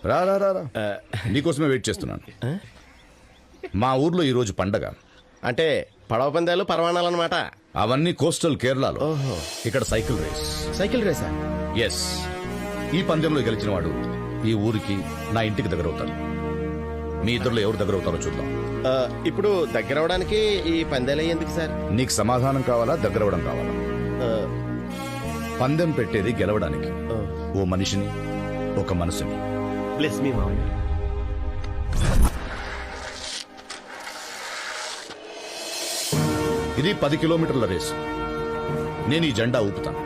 రా రా రా రా. నీకోసమే వెయిట్ చేస్తున్నాను. మా ఊర్లో ఈరోజు పండగ. అంటే పడవ పందాలు పరవాణాలు అనమాట. అవన్నీ కోస్టల్ కేరళలో. ఇక్కడ సైకిల్ రేస్. సైకిల్ రేసా? ఎస్. ఈ పందెంలో గెలిచిన వాడు ఈ ఊరికి నా ఇంటికి దగ్గర అవుతాడు. మీ ఇద్దరులో ఎవరు దగ్గర అవుతారో చూద్దాం. ఇప్పుడు దగ్గర అవడానికి ఈ పందాలు ఎందుకు సార్? నీకు సమాధానం కావాలా, దగ్గర అవ్వడం కావాలా? పందెం పెట్టేది గెలవడానికి. ఓ మనిషిని, ఒక మనసుని. బ్లెస్ మీ మావయ్య. ఇది 10 కిలోమీటర్ల రేసు. నేను ఈ జెండా ఊపుతాను.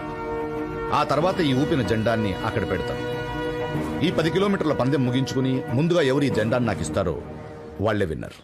ఆ తర్వాత ఈ ఊపిన జెండాన్ని అక్కడ పెడతాను. ఈ 10 కిలోమీటర్ల పందెం ముగించుకుని ముందుగా ఎవరు ఈ జెండాన్ని నాకు ఇస్తారో వాళ్లే విన్నర్.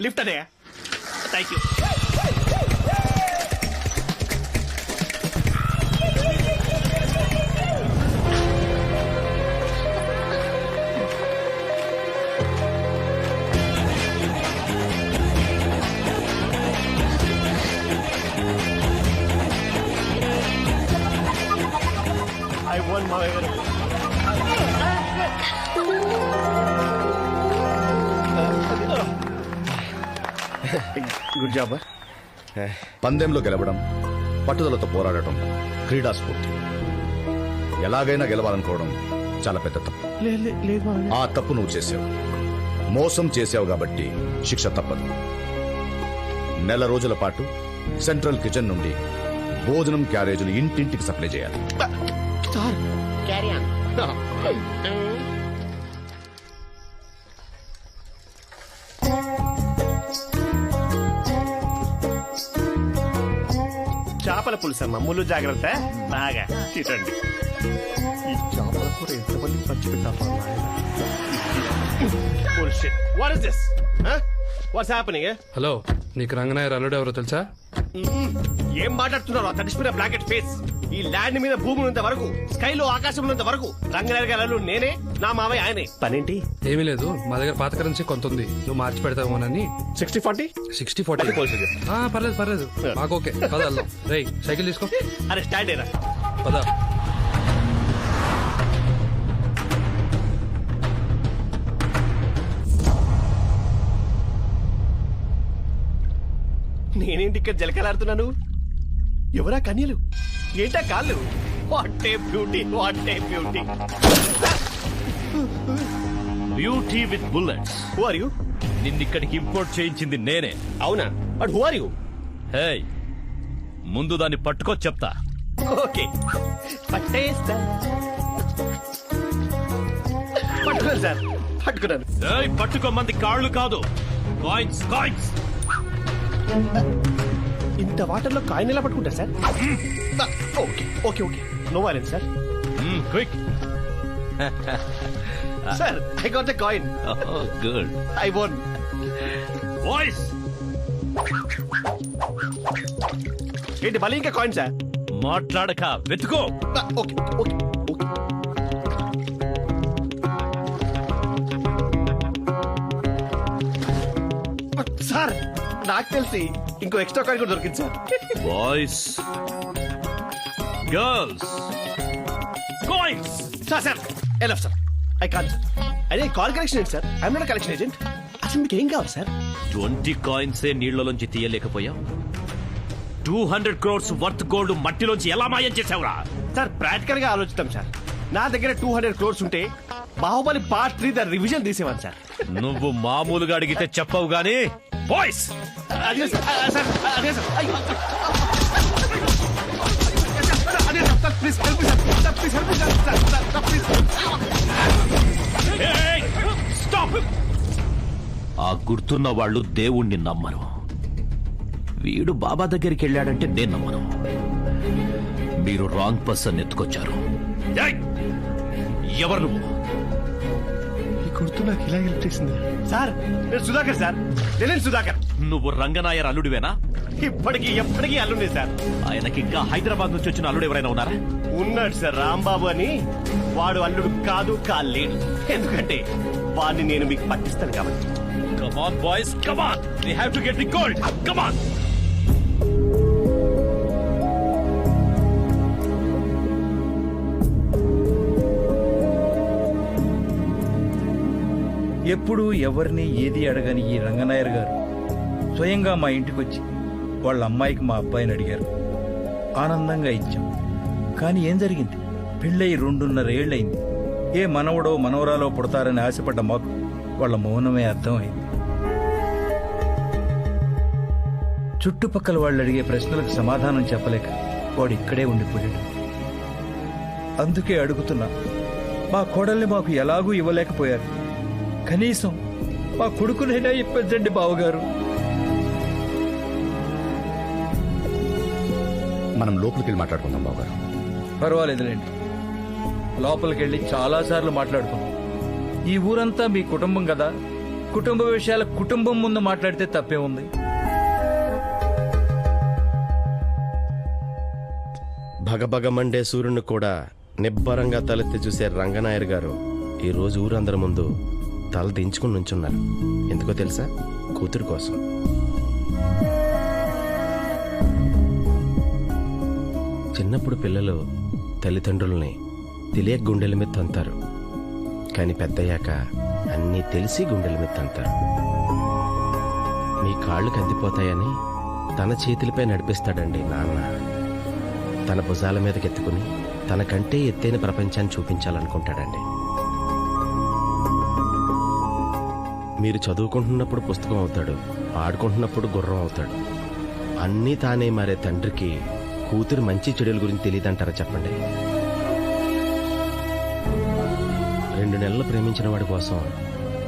లిఫ్ట్ అదే. Thank you. I won my good job. పందెంలో గెలవడం, పట్టుదలతో పోరాడటం క్రీడా స్ఫూర్తి. ఎలాగైనా గెలవాలనుకోవడం చాలా పెద్ద తప్పు. ఆ తప్పు నువ్వు చేసావు. మోసం చేసావు కాబట్టి శిక్ష తప్పదు. 1 నెల రోజుల పాటు సెంట్రల్ కిచెన్ నుండి భోజనం క్యారేజీలు ఇంటింటికి సప్లై చేయాలి. చేపల పులుసు అమ్మ, ముళ్ళు జాగ్రత్త. బాగా తినండి. ఈ చేపల కూర ఎంతమంది పంచి పెట్టాలి? What is this? What's happening? Hello, నీకు రంగనాయర్ అల్లుడు ఎవరో తెలుసా? ఏం మాట్లాడుతున్నారు? ఆ తడిసిపోయిన బ్లాకెట్ ఫేస్. ఈ ల్యాండ్ మీద భూమి ఉన్నంత వరకు, స్కైలో ఆకాశం ఉన్నంత వరకు రంగనాయర్ గారు నేనే, నా మావయ్య ఆయనే. పనేంటి? ఏమీ లేదు, మా దగ్గర పాత కరెన్సీ కొంత ఉంది, నువ్వు మార్చి పెడతామోనని. 60-40? 60-40. పర్లేదు పర్లేదు, మాకు ఓకే. పద వెళ్దాం. రేయ్, సైకిల్ తీసుకో. అరే స్టాండ్ ఏరా. పద. నేనేంటి ఇక్కడ జలకలాడుతున్నాను? ఎవరా కన్యలు? ఏంటా కాళ్ళు? What a beauty, what a beauty. Beauty with bullets. Who are you? నిన్నిక్కడికి ఇంపోర్ట్ చేయించింది నేనే. అవునా? But who are you? Hey, ముందు దాన్ని పట్టుకో చెప్తా. ఓకే, పట్టేస్తా. పట్టుకున్నాను సార్, పట్టుకున్నాను. ఏయ్, పట్టుకోమంది కాళ్ళు కాదు, కాయిన్స్ కాయిన్స్. ఇంత వాటర్ లో కాయిన్ ఎలా పట్టుకుంటారు sir? Okay okay okay, no violence sir. Quick. Sir, I got the coin. Good. I won. Boys ఏంటి మళ్ళీ ఇంకా కాయిన్సా? మాట్లాడక వెతుకో. Okay okay okay. సార్ నాకు తెలిసి ఇంకో ఎక్స్ట్రా కాయిన్ కూడా దొరికింది sir. Boys girls coins. Sir enough sir, I can't. అదే కాల్ కలెక్షన్ ఏంటి sir? I'm not collection agent. అసలు మీకు ఏం కావాలి సార్? 20 కాయిన్సే నీళ్లలోంచి తీయలేకపోయావు. 200 crores వర్త్ గోల్డ్ మట్టిలోంచి ఎలా మాయం చేసావురా? సార్ ప్రాక్టికల్ గా ఆలోచిస్తాం సార్. నా దగ్గర 200 crores ఉంటే బాహుబలి పార్ట్ 3 ద రివిజన్ తీసేవాను సార్. నువ్వు మామూలుగా అడిగితే చెప్పవు గానీ బాయ్స్ అదే సార్, సార్ అదే సార్. అయ్యో. అదే sir, please help me sir, please help me sir, please. Stop. ఆ గుర్తున్న వాళ్ళు దేవుణ్ణి నమ్మరు. వీడు బాబా దగ్గరికి వెళ్ళాడంటే నేను నమ్మను. మీరు రాంగ్ పర్సన్ ఎత్తుకొచ్చారు. ఏయ్! ఎవరు నువ్వు? ఈ గుర్తు నాకు ఇలా హెల్ప్ చేసింది సార్. నేను సుధాకర్ సార్, నేను సుధాకర్. నువ్వు రంగనాయర్ అల్లుడివేనా? ఇప్పటికీ ఎప్పటికీ అల్లుండే సార్. ఆయనకి ఇంకా హైదరాబాద్ నుంచి వచ్చిన అల్లుడు ఎవరైనా ఉన్నారా? ఉన్నాడు సార్, రాంబాబు అని. వాడు అల్లుడు కాదు, కాలేడు. ఎందుకంటే వాడిని నేను మీకు పట్టిస్తాను కాబట్టి. Come on, boys, come on. We have to get the gold. Come on. ఎప్పుడు ఎవరిని ఏది అడగని ఈ రంగనాయర్ గారు స్వయంగా మా ఇంటికి వచ్చి వాళ్ళ అమ్మాయికి మా అబ్బాయిని అడిగారు. ఆనందంగా ఇచ్చాం. కానీ ఏం జరిగింది? పెళ్ళై 2.5 ఏళ్ళయింది. ఏ మనవడో మనవరాలో పుడతారని ఆశపడ్డ మాకు వాళ్ళ మౌనమే అర్థమైంది. చుట్టుపక్కల వాళ్ళు అడిగే ప్రశ్నలకు సమాధానం చెప్పలేక వాడు ఇక్కడే ఉండిపోయాడు. అందుకే అడుగుతున్నా, మా కోడల్ని మాకు ఎలాగూ ఇవ్వలేకపోయారు. కనీసం మా కొడుకునైనా ఇప్పించండి బావగారు. మనం లోపలికి వెళ్ళి మాట్లాడుకుందాం బావగారు. పర్వాలేదులేండి. లోపలికెళ్ళి చాలాసార్లు మాట్లాడుకున్నాం. ఈ ఊరంతా మీ కుటుంబం కదా, కుటుంబ విషయాల కుటుంబం ముందు మాట్లాడితే తప్పే ఉంది. భగభగ మండే సూర్యుని కూడా నిబ్బరంగా తలెత్తి చూసే రంగనాయర్ గారు ఈ రోజు ఊరందరి ముందు తల దించుకుని నుంచున్నారు. ఎందుకో తెలుసా? కూతురు కోసం. చిన్నప్పుడు పిల్లలు తల్లిదండ్రుల్ని తెలియక గుండెల మీద తంతారు. కానీ పెద్దయ్యాక అన్నీ తెలిసి గుండెల మీద తంతారు. మీ కాళ్ళు కందిపోతాయని తన చేతులపై నడిపిస్తాడండి నాన్న. తన భుజాల మీదకెత్తుకుని తనకంటే ఎత్తైన ప్రపంచాన్ని చూపించాలనుకుంటాడండి. మీరు చదువుకుంటున్నప్పుడు పుస్తకం అవుతాడు, ఆడుకుంటున్నప్పుడు గుర్రం అవుతాడు. అన్నీ తానే మారే తండ్రికి కూతురు మంచి చెడుల గురించి తెలియదంటారా చెప్పండి? 2 నెలలు ప్రేమించిన వాడి కోసం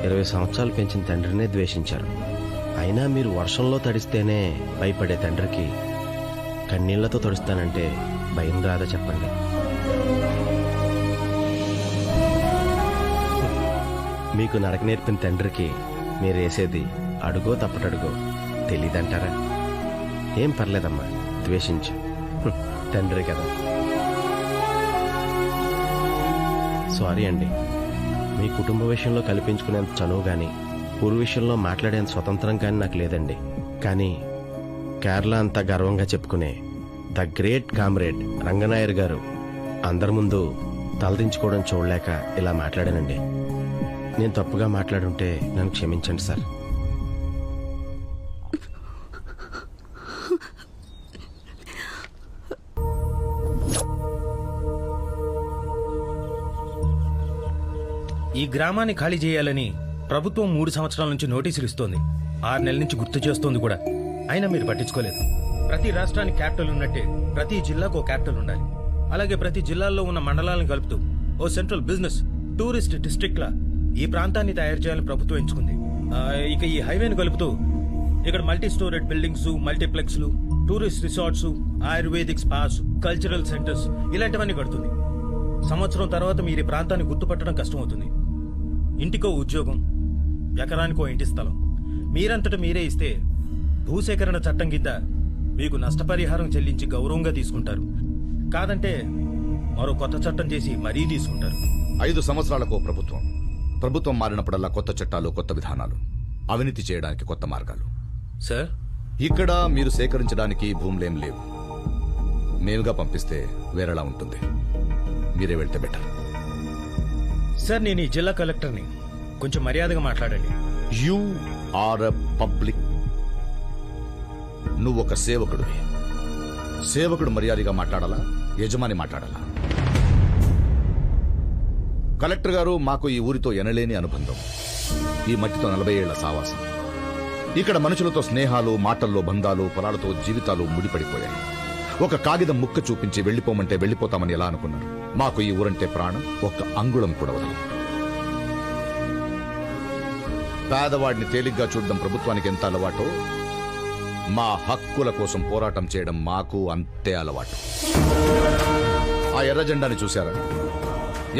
20 సంవత్సరాలు పెంచిన తండ్రినే ద్వేషించారు. అయినా మీరు వర్షంలో తడిస్తేనే భయపడే తండ్రికి కన్నీళ్లతో తడుస్తానంటే భయం రాదా చెప్పండి? మీకు నడక నేర్పిన తండ్రికి మీరేసేది అడుగో తప్పటడుగో తెలీదంటారా? ఏం పర్లేదమ్మా, ద్వేషించు, తండ్రి కదా. సారీ అండి, మీ కుటుంబ విషయంలో కల్పించుకునేంత చనువు కానీ ఊరు విషయంలో మాట్లాడేంత స్వతంత్రం కానీ నాకు లేదండి. కానీ కేరళ అంతా గర్వంగా చెప్పుకునే ద గ్రేట్ కామ్రేడ్ రంగనాయర్ గారు అందరి ముందు తలదించుకోవడం చూడలేక ఇలా మాట్లాడానండి. నేను తప్పుగా మాట్లాడుంటే నన్ను క్షమించండి సార్. ఈ గ్రామాన్ని ఖాళీ చేయాలని ప్రభుత్వం 3 సంవత్సరాల నుంచి నోటీసులు ఇస్తోంది. 6 నెలల నుంచి గుర్తు చేస్తోంది కూడా. అయినా మీరు పట్టించుకోలేదు. ప్రతి రాష్ట్రానికి క్యాపిటల్ ఉన్నట్టే ప్రతి జిల్లాకు ఓ క్యాపిటల్ ఉండాలి. అలాగే ప్రతి జిల్లాల్లో ఉన్న మండలాలను కలుపుతూ ఓ సెంట్రల్ బిజినెస్ టూరిస్ట్ డిస్ట్రిక్ట్ లా ఈ ప్రాంతాన్ని తయారు చేయాలని ప్రభుత్వం ఎంచుకుంది. ఇక ఈ హైవేను కలుపుతూ ఇక్కడ మల్టీ స్టోరేడ్ బిల్డింగ్స్, మల్టీప్లెక్స్లు, tourist resorts, ayurvedic spas, cultural centres ఇలాంటివన్నీ కడుతుంది. సంవత్సరం తర్వాత మీరు ఈ ప్రాంతాన్ని గుర్తుపట్టడం కష్టమవుతుంది. ఇంటికో ఉద్యోగం, ఎకరానికో ఇంటి స్థలం, మీరంతట మీరే ఇస్తే భూసేకరణ చట్టం కింద మీకు నష్టపరిహారం చెల్లించి గౌరవంగా తీసుకుంటారు. కాదంటే మరో కొత్త చట్టం చేసి మరీ తీసుకుంటారు. 5 సంవత్సరాలకు ప్రభుత్వం మారినప్పుడల్లా కొత్త చట్టాలు, కొత్త విధానాలు, అవినీతి చేయడానికి కొత్త మార్గాలు. సార్, ఇక్కడ మీరు సేకరించడానికి భూములేం లేవు. మేముగా పంపిస్తే వేరేలా ఉంటుంది. మీరే వెళ్తే బెటర్. సార్, నేను ఈ జిల్లా కలెక్టర్ని. కొంచెం మర్యాదగా మాట్లాడండి. You are a public. నువ్వు ఒక సేవకుడివి. సేవకుడు మర్యాదగా మాట్లాడాలా, యజమాని మాట్లాడాలా? కలెక్టర్ గారు, మాకు ఈ ఊరితో ఎనలేని అనుబంధం. ఈ మట్టితో 40 ఏళ్ల సావాసం. ఇక్కడ మనుషులతో స్నేహాలు, మాటల్లో బంధాలు, పొలాలతో జీవితాలు ముడిపడిపోయాయి. ఒక కాగితం ముక్క చూపించి వెళ్లిపోమంటే వెళ్లిపోతామని ఎలా అనుకున్నారు? మాకు ఈ ఊరంటే ప్రాణం. ఒక్క అంగుళం కూడా వదలం. పేదవాడిని తేలిగ్గా చూడడం ప్రభుత్వానికి ఎంత అలవాటో, మా హక్కుల కోసం పోరాటం చేయడం మాకు అంతే అలవాటు. ఆ ఎర్ర జెండాని చూశారా?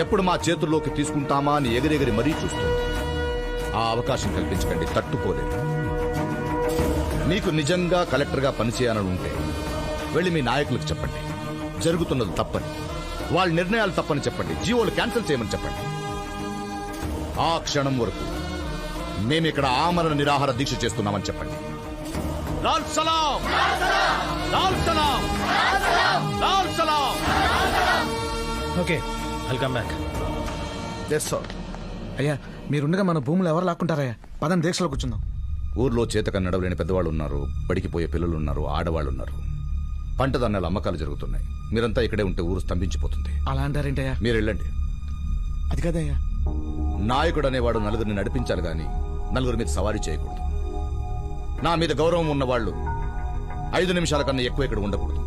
ఎప్పుడు మా చేతుల్లోకి తీసుకుంటామా అని ఎగిరెగిరి మరీ చూస్తుంది. ఆ అవకాశం కల్పించకండి, తట్టుకోలేదు. మీకు నిజంగా కలెక్టర్గా పనిచేయాలని ఉంటే వెళ్ళి మీ నాయకులకు చెప్పండి, జరుగుతున్నది తప్పని, వాళ్ళ నిర్ణయాలు తప్పని చెప్పండి, జీవోలు క్యాన్సిల్ చేయమని చెప్పండి. ఆ క్షణం వరకు మేమిక్కడ ఆమరణ నిరాహార దీక్ష చేస్తున్నామని చెప్పండి. లాల్ సలాం, లాల్ సలాం, లాల్ సలాం. Okay, welcome back. అయ్యా, మీరుండగా మన భూములు ఎవరు లాక్కుంటారయ్యా? పదం దీక్షలో కూర్చుందాం. ఊర్లో చేతక నడవలేని పెద్దవాళ్ళు ఉన్నారు, బడికిపోయే పిల్లలు ఉన్నారు, ఆడవాళ్ళు ఉన్నారు. పంట ధాన్యాల అమ్మకాలు జరుగుతున్నాయి. మీరంతా ఇక్కడే ఉంటే ఊరు స్తంభించిపోతుంది. అలా అంటారేంటయ్యా? మీరు వెళ్ళండి. అది కదయ్యా, నాయకుడు అనేవాడు నలుగురిని నడిపించాలి గాని నలుగురి మీద సవారీ చేయకూడదు. నా మీద గౌరవం ఉన్నవాళ్లు 5 నిమిషాల కన్నా ఎక్కువ ఇక్కడ ఉండకూడదు.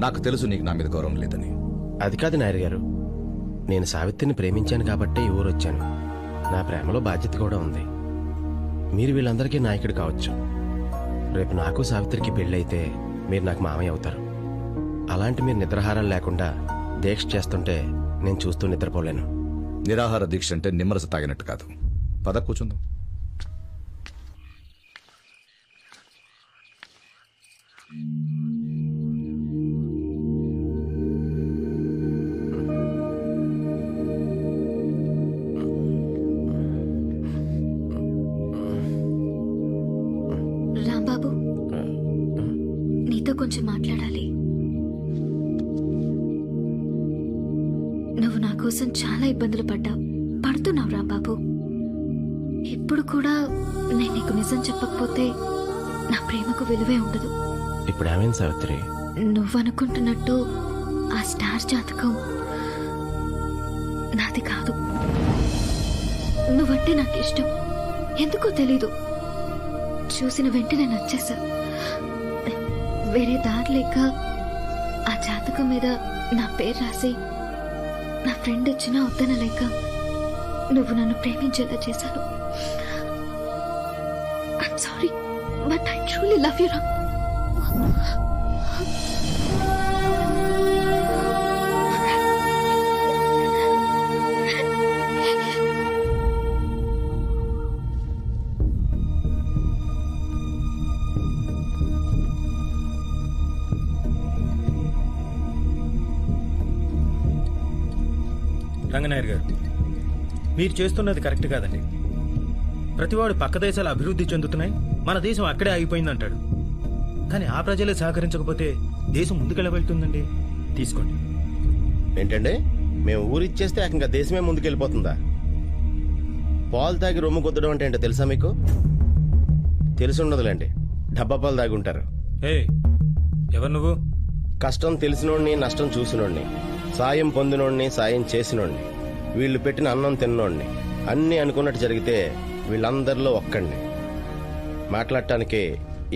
నాకు తెలుసు నీకు నా మీద గౌరవం లేదని. అది కాదు నాయర్ గారు, నేను సావిత్రిని ప్రేమించాను కాబట్టే ఈ ఊరు వచ్చాను. నా ప్రేమలో బాధ్యత కూడా ఉంది. మీరు వీళ్ళందరికీ నాయకుడు కావచ్చు. రేపు నాకు సావిత్రికి పెళ్ళైతే మీరు నాకు మామయ్య అవుతారు. అలాంటి మీరు నిద్రాహారాలు లేకుండా దీక్ష చేస్తుంటే నేను చూస్తూ నిద్రపోలేను. నిరాహార దీక్ష అంటే నిమ్మరస తాగినట్టు కాదు. పద కూర్చుందాం. రాంబాబు, నీతో కొంచెం మాట్లాడాలి. నువ్వు నా కోసం చాలా ఇబ్బందులు పడుతున్నావు రాంబాబు. ఇప్పుడు కూడా నేను నీకు నిజం చెప్పకపోతే నా ప్రేమకు విలువే ఉండదు. ఇప్పుడు ఏమైంది సావిత్రి? నువ్వనుకుంటున్నట్టు ఆ స్టార్ జాతకం నాది కాదు. నువ్వంటే నాకు ఇష్టం. ఎందుకో తెలీదు, చూసిన వెంటనే నచ్చేసా. వేరే దారి లేక ఆ జాతకం మీద నా పేరు రాసి నా ఫ్రెండ్ వచ్చినా వద్దనలేక నువ్వు నన్ను ప్రేమించేలా చేశాను. I'm sorry, but I truly love you రా. రంగనాయర్ గారు, మీరు చేస్తున్నది కరెక్ట్ కాదండి. ప్రతివాడు పక్క దేశాలు అభివృద్ధి చెందుతున్నాయి, మన దేశం అక్కడే ఆగిపోయిందంటాడు. కానీ ఆ ప్రజలే సహకరించకపోతే దేశం ముందుకెళ్ళ వెళ్తుందండి. తీసుకోండి. ఏంటంటే మేము ఊరిచ్చేస్తే ఏకంగా దేశమే ముందుకెళ్ళిపోతుందా? పాలు తాగి రొమ్ము కొద్దడం అంటే ఏంటో తెలుసా మీకు? తెలిసి ఉండదులేండి, డబ్బా పాలు తాగి ఉంటారు. ఏ, ఎవరు నువ్వు? కష్టం తెలిసినోడిని, నష్టం చూసినోడిని, సాయం పొందినోడిని, సాయం చేసినోడిని, వీళ్ళు పెట్టిన అన్నం తిన్నోడిని. అన్నీ అనుకున్నట్టు జరిగితే వీళ్ళందరిలో ఒక్కండి. మాట్లాడటానికి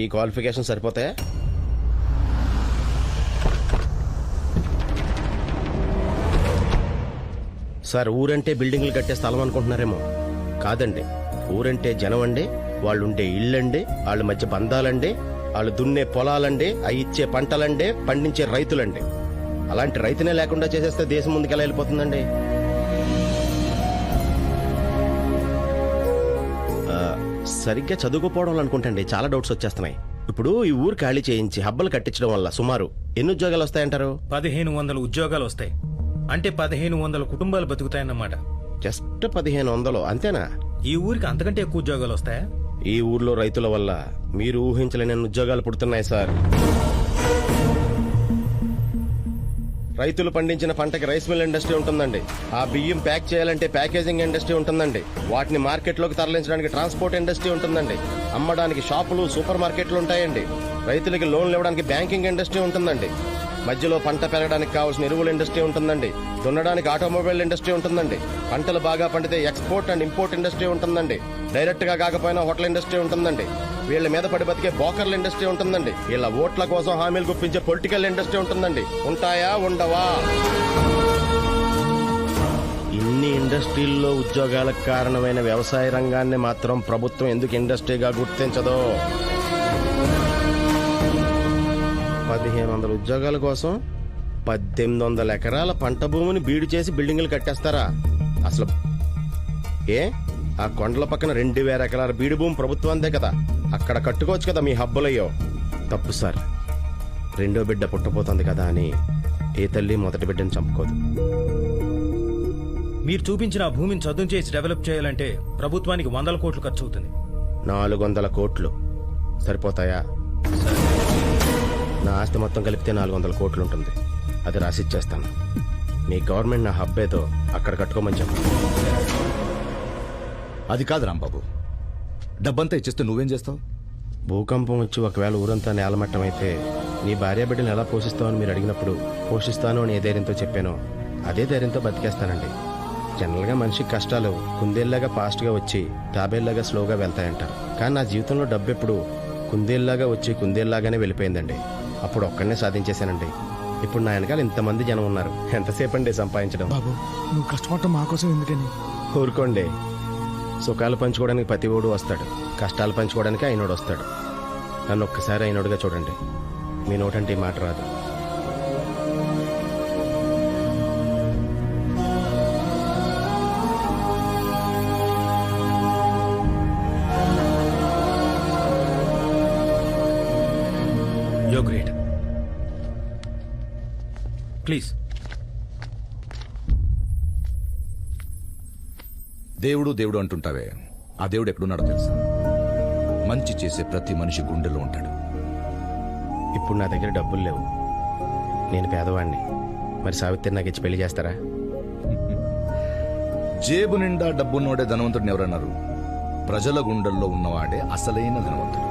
ఈ క్వాలిఫికేషన్ సరిపోతాయా? సార్, ఊరంటే బిల్డింగ్లు కట్టే స్థలం అనుకుంటున్నారేమో. కాదండి, ఊరంటే జనం అండి, వాళ్ళుండే ఇళ్ళండి, వాళ్ళ మధ్య బంధాలండి, వాళ్ళు దున్నే పొలాలండి, అవి ఇచ్చే పంటలండి, పండించే రైతులండి. అలాంటి రైతునే లేకుండా చేసేస్తే దేశం ముందుకు ఎలా వెళ్ళిపోతుందండి? సరిగ్గా చదువుకోపోవడం అనుకుంటండి చాలా డౌట్స్ వచ్చేస్తున్నాయి. ఇప్పుడు ఈ ఊరు ఖాళీ చేయించి హబ్బలు కట్టించడం వల్ల సుమారు ఎన్ని ఉద్యోగాలు వస్తాయంటారు? 1500 ఉద్యోగాలు వస్తాయి. అంటే 1500 కుటుంబాలు బతుకుతాయన్నమాట. జస్ట్ 1500 అంతేనా? ఈ ఊరికి అంతకంటే ఎక్కువ ఉద్యోగాలు వస్తాయా? ఈ ఊర్లో రైతుల వల్ల మీరు ఊహించలేని ఉద్యోగాలు పుడుతున్నాయి సార్. రైతులు పండించిన పంటకి రైస్ మిల్ ఇండస్ట్రీ ఉంటుందండి. ఆ బియ్యం ప్యాక్ చేయాలంటే ప్యాకేజింగ్ ఇండస్ట్రీ ఉంటుందండి. వాటిని మార్కెట్లోకి తరలించడానికి ట్రాన్స్పోర్ట్ ఇండస్ట్రీ ఉంటుందండి. అమ్మడానికి షాపులు, సూపర్ మార్కెట్లు ఉంటాయండి. రైతులకి లోన్లు ఇవ్వడానికి బ్యాంకింగ్ ఇండస్ట్రీ ఉంటుందండి. మధ్యలో పంట పెరగడానికి కావాల్సిన ఎరువుల ఇండస్ట్రీ ఉంటుందండి. దున్నడానికి ఆటోమొబైల్ ఇండస్ట్రీ ఉంటుందండి. పంటలు బాగా పండితే ఎక్స్పోర్ట్ అండ్ ఇంపోర్ట్ ఇండస్ట్రీ ఉంటుందండి. డైరెక్ట్ గా కాకపోయినా హోటల్ ఇండస్ట్రీ ఉంటుందండి. వీళ్ళ మీద పడి బతికే బోకర్ల ఇండస్ట్రీ ఉంటుందండి. వీళ్ళ ఓట్ల కోసం హామీలు గుప్పించే పొలిటికల్ ఇండస్ట్రీ ఉంటుందండి. ఉంటాయా, ఉండవా? ఇన్ని ఇండస్ట్రీల్లో ఉద్యోగాలకు కారణమైన వ్యవసాయ రంగాన్ని మాత్రం ప్రభుత్వం ఎందుకు ఇండస్ట్రీగా గుర్తించదో? 1500 ఉద్యోగాల కోసం 1800 ఎకరాల పంట భూమిని బీడు చేసి బిల్డింగులు కట్టేస్తారా? అసలు ఆ కొండల పక్కన 2000 ఎకరాల బీడు భూమి ప్రభుత్వందే కదా, అక్కడ కట్టుకోవచ్చు కదా మీ హబ్బులయ్యో. తప్పు సార్. రెండో బిడ్డ పుట్టపోతుంది కదా అని ఏ తల్లి మొదటి బిడ్డను చంపుకోదు. మీరు చూపించిన ఆ భూమిని చదును చేసి డెవలప్ చేయాలంటే ప్రభుత్వానికి 100 కోట్లు ఖర్చు అవుతుంది. 400 కోట్లు సరిపోతాయా? నా ఆస్తి మొత్తం కలిపితే 400 కోట్లు ఉంటుంది. అది రాసిచ్చేస్తాను. మీ గవర్నమెంట్ నా హబ్ ఏదో అక్కడ కట్టుకోమని చెప్పు. అది కాదు రాంబాబు, డబ్బంతా ఇచ్చేస్తే నువ్వేం చేస్తావు? భూకంపం వచ్చి ఒకవేళ ఊరంతా నేలమట్టం అయితే నీ భార్య బిడ్డను ఎలా పోషిస్తావని మీరు అడిగినప్పుడు పోషిస్తాను అని ఏ ధైర్యంతో చెప్పానో అదే ధైర్యంతో బతికేస్తానండి. జనరల్గా మనిషికి కష్టాలు కుందేల్లాగా ఫాస్ట్గా వచ్చి తాబేల్లాగా స్లోగా వెళ్తాయంటారు. కానీ నా జీవితంలో డబ్బు ఎప్పుడు కుందేల్లాగా వచ్చి కుందేల్లాగానే వెళ్ళిపోయిందండి. అప్పుడు ఒక్కడనే సాధించేశానండి. ఇప్పుడు నా వెనకాల ఇంతమంది జనం ఉన్నారు. ఎంతసేపు అండి సంపాదించడం? బాబు నువ్వు కష్టపడటం మా కోసం ఎందుకని? ఊరుకోండి. సుఖాలు పంచుకోవడానికి ప్రతి ఓడు వస్తాడు, కష్టాలు పంచుకోవడానికి అయినోడు వస్తాడు. నన్ను ఒక్కసారి అయినోడుగా చూడండి. మీ నోటంటే ఈ మాట రాదు. యో గ్రేట్. ప్లీజ్. దేవుడు దేవుడు అంటుంటావే, ఆ దేవుడు ఎక్కడున్నాడో తెలుసా? మంచి చేసే ప్రతి మనిషి గుండెలో ఉంటాడు. ఇప్పుడు నా దగ్గర డబ్బులు లేవు, నేను పేదవాడిని. మరి సావిత్రి నాకు ఇచ్చి పెళ్లి చేస్తారా? జేబు నిండా డబ్బున్నోడే ధనవంతుడిని ఎవరన్నారు? ప్రజల గుండెల్లో ఉన్నవాడే అసలైన ధనవంతుడు.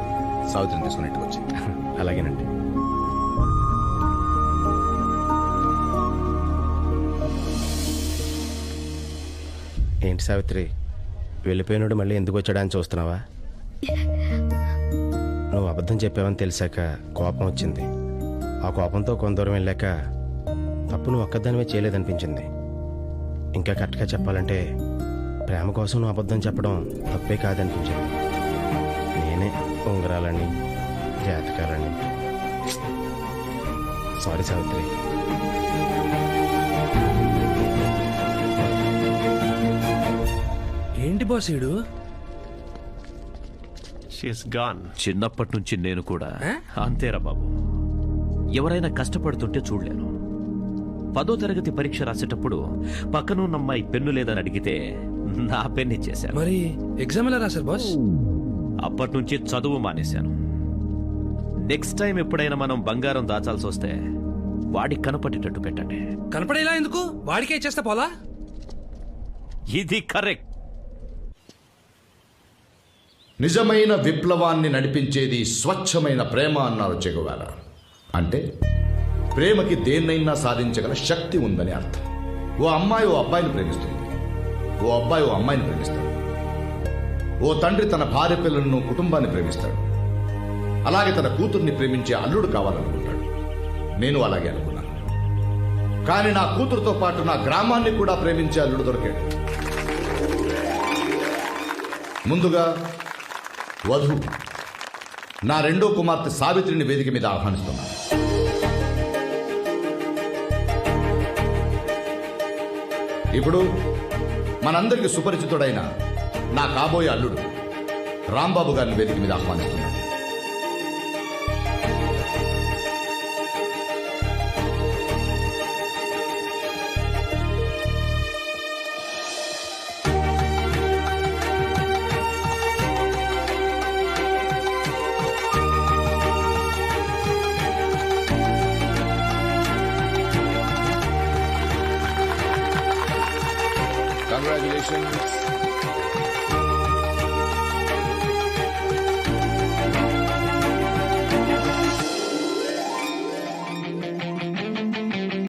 సావిత్రిని తీసుకున్నట్టు వచ్చి. అలాగేనండి. ఏంటి సావిత్రి, వెళ్ళిపోయినాడు మళ్ళీ ఎందుకు వచ్చాడని చూస్తున్నావా? నువ్వు అబద్ధం చెప్పావని తెలిసాక కోపం వచ్చింది. ఆ కోపంతో కొంత దూరం వెళ్ళాక తప్పు నువ్వు ఒక్కదానివే చేయలేదనిపించింది. ఇంకా కరెక్ట్గా చెప్పాలంటే ప్రేమ కోసం నువ్వు అబద్ధం చెప్పడం తప్పే కాదనిపించింది. నేనే ఉంగరాలని జాతకాలని. సారీ సావిత్రి. ఏంటి బాస్ ఈడు? చిన్నప్పటి నుంచి నేను కూడా అంతేరా బాబు. ఎవరైనా కష్టపడుతుంటే చూడలేను. 10వ తరగతి పరీక్ష రాసేటప్పుడు పక్కనున్న అమ్మాయి పెన్ను లేదని అడిగితే నా పెన్ను ఇచ్చేశాను. మరి ఎగ్జామ్ ఎలా రాశారు బాస్? అప్పటి నుంచి చదువు మానేశాను. నెక్స్ట్ టైం ఎప్పుడైనా మనం బంగారం దాచాల్సి వస్తే వాడికి కనపడేటట్టు పెట్టండి. కనపడేలా ఎందుకు? వాడికే ఇచ్చేస్తా పోలా? ఇది కరెక్ట్. నిజమైన విప్లవాన్ని నడిపించేది స్వచ్ఛమైన ప్రేమ అన్నారు చెగువారా. అంటే ప్రేమకి దేన్నైనా సాధించగల శక్తి ఉందని అర్థం. ఓ అమ్మాయి ఓ అబ్బాయిని ప్రేమిస్తుంది, ఓ అబ్బాయి ఓ అమ్మాయిని ప్రేమిస్తాడు, ఓ తండ్రి తన భార్య పిల్లలను కుటుంబాన్ని ప్రేమిస్తాడు. అలాగే తన కూతుర్ని ప్రేమించే అల్లుడు కావాలనుకుంటాడు. నేను అలాగే అనుకున్నాను. కానీ నా కూతురుతో పాటు నా గ్రామాన్ని కూడా ప్రేమించే అల్లుడు దొరికాడు. ముందుగా వధువు నా రెండో కుమార్తె సావిత్రిని వేదిక మీద ఆహ్వానిస్తున్నాను. ఇప్పుడు మనందరికి సుపరిచితుడైన నా కాబోయే అల్లుడు రాంబాబు గారిని వేదిక మీద ఆహ్వానిస్తున్నాను. Congratulations.